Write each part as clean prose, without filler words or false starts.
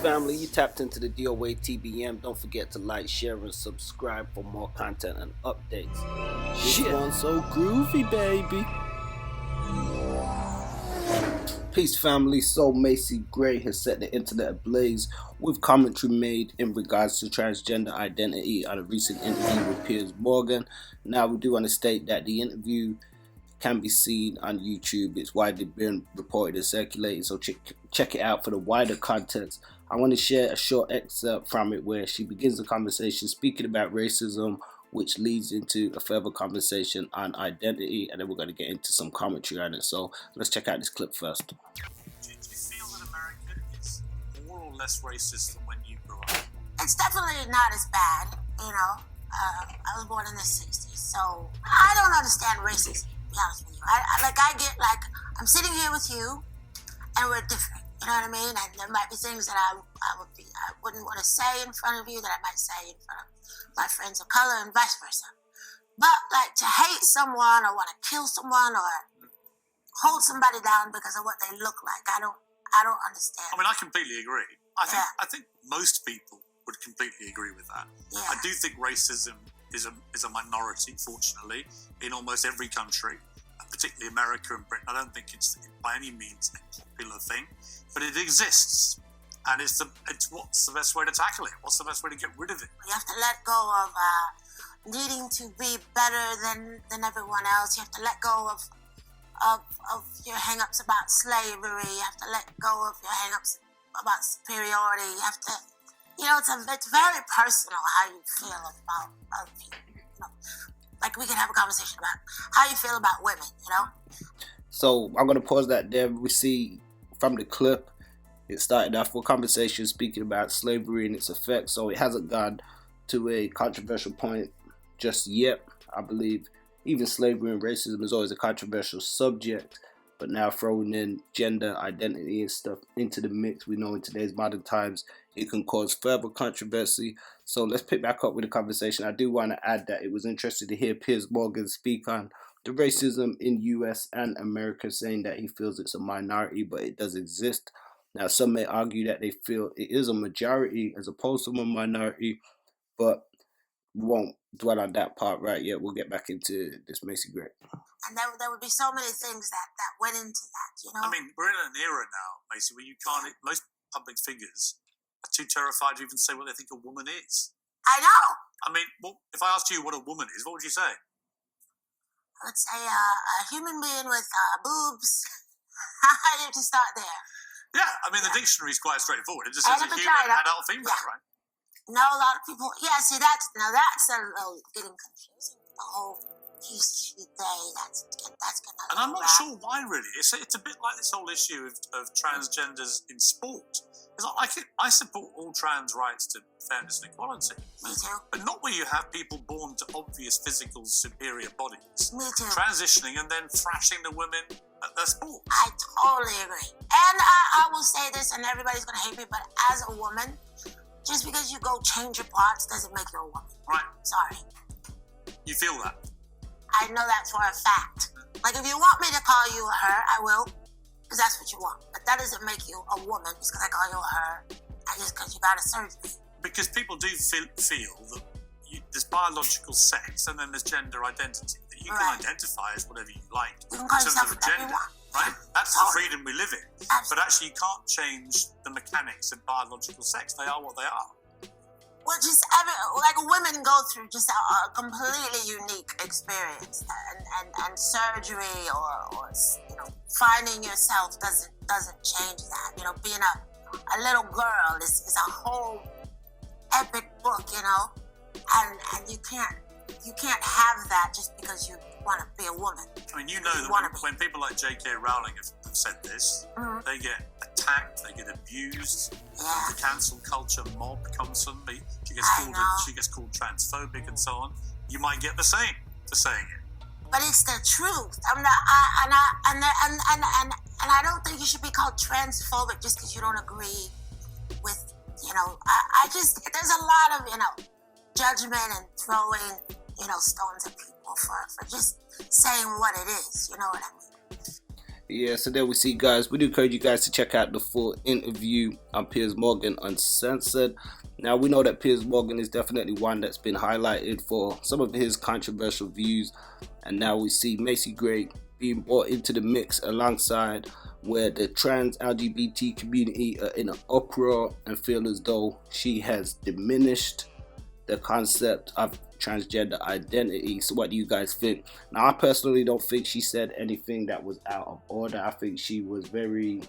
family, you tapped into the DOA TBM. Don't forget to like, share, and subscribe for more content and updates. This one's so groovy, baby. Peace, family. So Macy Gray has set the internet ablaze with commentary made in regards to transgender identity on a recent interview with Piers Morgan. Now, we do want to state that the interview can be seen on YouTube. It's widely been reported and circulated, so check it out for the wider context. I want to share a short excerpt from it where she begins the conversation speaking about racism, which leads into a further conversation on identity, and then we're going to get into some commentary on it. So let's check out this clip first. Do you feel that America is more or less racist than when you grew up? It's definitely not as bad, you know. I was born in the 60s, so I don't understand racism, to be honest with you. I'm sitting here with you, and we're different, you know what I mean? And there might be things that I wouldn't want to say in front of you that I might say in front of my friends of color and vice versa. But like to hate someone or want to kill someone or hold somebody down because of what they look like, I don't understand. I mean, I completely agree. I think most people would completely agree with that. Yeah. I do think racism is a minority, fortunately, in almost every country, particularly America and Britain. I don't think it's by any means a popular thing, but it exists. And it's what's the best way to tackle it? What's the best way to get rid of it? You have to let go of needing to be better than everyone else. You have to let go of your hang-ups about slavery. You have to let go of your hang-ups about superiority. You have to, it's very personal how you feel about other people. Like we can have a conversation about how you feel about women, So I'm going to pause that there. We see from the clip, it started off with a conversation speaking about slavery and its effects, so it hasn't gone to a controversial point just yet. I believe even slavery and racism is always a controversial subject, but now throwing in gender identity and stuff into the mix, we know in today's modern times, it can cause further controversy. So let's pick back up with the conversation. I do want to add that it was interesting to hear Piers Morgan speak on the racism in US and America, saying that he feels it's a minority, but it does exist. Now, some may argue that they feel it is a majority as opposed to a minority, but we won't dwell on that part right yet. We'll get back into this Macy Gray. And there would be so many things that went into that, I mean, we're in an era now, Macy, where you can't, most public figures are too terrified to even say what they think a woman is. I know. I mean, well, if I asked you what a woman is, what would you say? Let's say a human being with boobs. You have to start there. Yeah, I mean, the dictionary is quite straightforward. It just says a human, adult, female, right? No, a lot of people, that's a little getting confusing. The whole she, they, that's gonna. And I'm not sure why, really. It's a bit like this whole issue of transgenders in sport. It's like I support all trans rights to fairness and equality. Me too. But not where you have people born to obvious physical superior bodies. Me too. Transitioning and then thrashing the women at their sport. I totally agree. And I will say this, and everybody's going to hate me, but as a woman, just because you go change your parts doesn't make you a woman. Right. Sorry. You feel that? I know that for a fact. Like, if you want me to call you a her, I will, because that's what you want. But that doesn't make you a woman just because I call you a her, and just because you got a surgery. Because people do feel that there's biological sex and then there's gender identity. That you can identify as whatever you like you can call in terms yourself of gender, right? That's the freedom we live in. Absolutely. But actually, you can't change the mechanics of biological sex. They are what they are. Well, just women go through just a completely unique experience, and surgery or finding yourself doesn't change that. Being a little girl is a whole epic book, and you can't have that just because you want to be a woman. I mean, that when people like J.K. Rowling have said this, they get attacked, they get abused. The cancel culture mob comes from me. She gets called transphobic and so on. You might get the same for saying it. But it's the truth. I'm not, and I don't think you should be called transphobic just because you don't agree with, there's a lot of, judgment and throwing, stones at people for just saying what it is. You know what I mean? Yeah, so there we see, guys. We do encourage you guys to check out the full interview on Piers Morgan Uncensored. Now, we know that Piers Morgan is definitely one that's been highlighted for some of his controversial views, and now we see Macy Gray being brought into the mix alongside where the trans LGBT community are in an uproar and feel as though she has diminished the concept of transgender identity. So what do you guys think? Now, I personally don't think she said anything that was out of order. I think she was very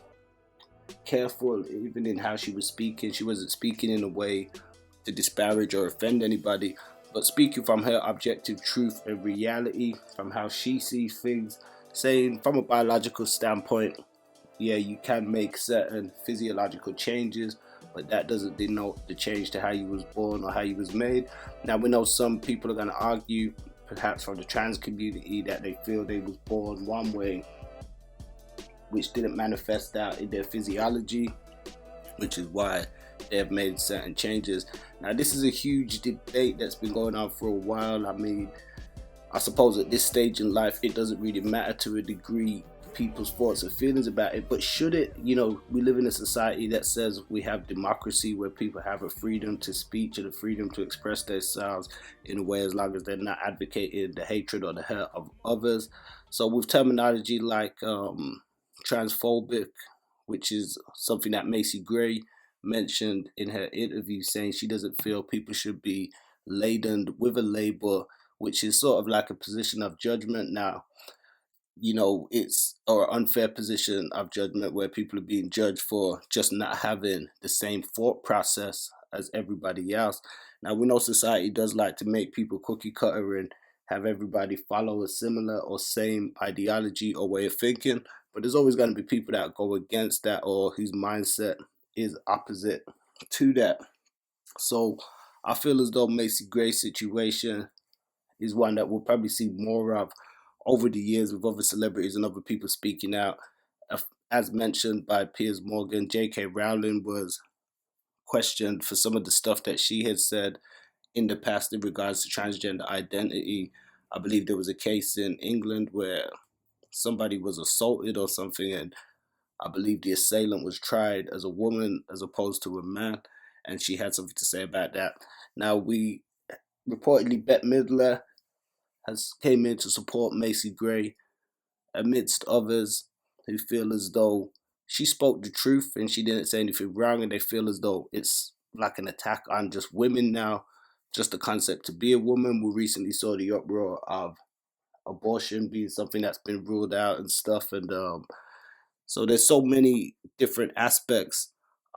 careful even in how she was speaking. She wasn't speaking in a way to disparage or offend anybody, but speaking from her objective truth and reality, from how she sees things, saying from a biological standpoint, yeah, you can make certain physiological changes, but that doesn't denote the change to how you was born or how you was made. Now, we know some people are going to argue, perhaps from the trans community, that they feel they was born one way which didn't manifest out in their physiology, which is why they have made certain changes. Now, this is a huge debate that's been going on for a while. I mean, I suppose at this stage in life, it doesn't really matter to a degree people's thoughts and feelings about it, but should it? You know, we live in a society that says we have democracy, where people have a freedom to speech and a freedom to express themselves in a way, as long as they're not advocating the hatred or the hurt of others. So with terminology like transphobic, which is something that Macy Gray mentioned in her interview, saying she doesn't feel people should be laden with a label, which is sort of like a position of judgment. Now, you know, it's or unfair position of judgment where people are being judged for just not having the same thought process as everybody else. Now, we know society does like to make people cookie cutter and have everybody follow a similar or same ideology or way of thinking, but there's always going to be people that go against that or whose mindset is opposite to that. So I feel as though Macy Gray's situation is one that we'll probably see more of over the years, with other celebrities and other people speaking out. As mentioned by Piers Morgan, J.K. Rowling was questioned for some of the stuff that she had said in the past in regards to transgender identity. I believe there was a case in England where somebody was assaulted or something, and I believe the assailant was tried as a woman as opposed to a man, and she had something to say about that. Now, we reportedly Bette Midler has came in to support Macy Gray amidst others who feel as though she spoke the truth and she didn't say anything wrong, and they feel as though it's like an attack on just women now, just the concept to be a woman. We recently saw the uproar of abortion being something that's been ruled out and stuff, and so there's so many different aspects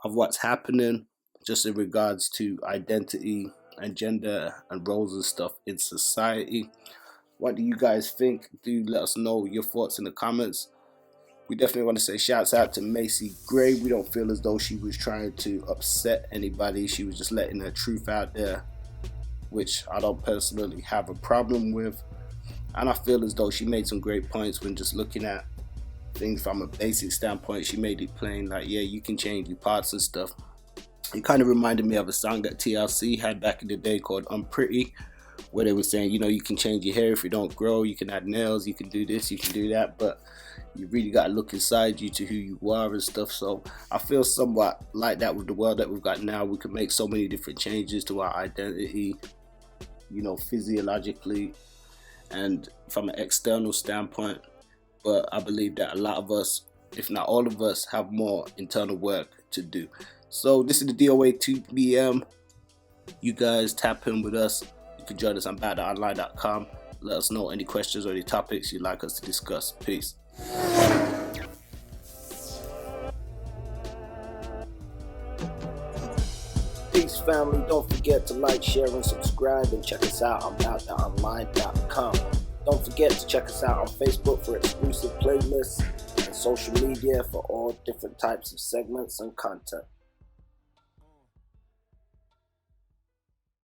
of what's happening just in regards to identity and gender and roles and stuff in society. What do you guys think? Do let us know your thoughts in the comments. We definitely want to say shouts out to Macy Gray. We don't feel as though she was trying to upset anybody. She was just letting her truth out there, which I don't personally have a problem with. And I feel as though she made some great points when just looking at things from a basic standpoint. She made it plain, like, yeah, you can change your parts and stuff. It kind of reminded me of a song that TLC had back in the day called Unpretty, where they were saying, you know, you can change your hair if you don't grow, you can add nails, you can do this, you can do that, but you really got to look inside you to who you are and stuff. So I feel somewhat like that with the world that we've got now. We can make so many different changes to our identity, you know, physiologically and from an external standpoint. But I believe that a lot of us, if not all of us, have more internal work to do. So this is the DOA 2BM. You guys tap in with us. You can join us on battleonline.com. Let us know any questions or any topics you'd like us to discuss. Peace. Peace, family. Don't forget to like, share, and subscribe, and check us out on battleonline.com. Don't forget to check us out on Facebook for exclusive playlists and social media for all different types of segments and content.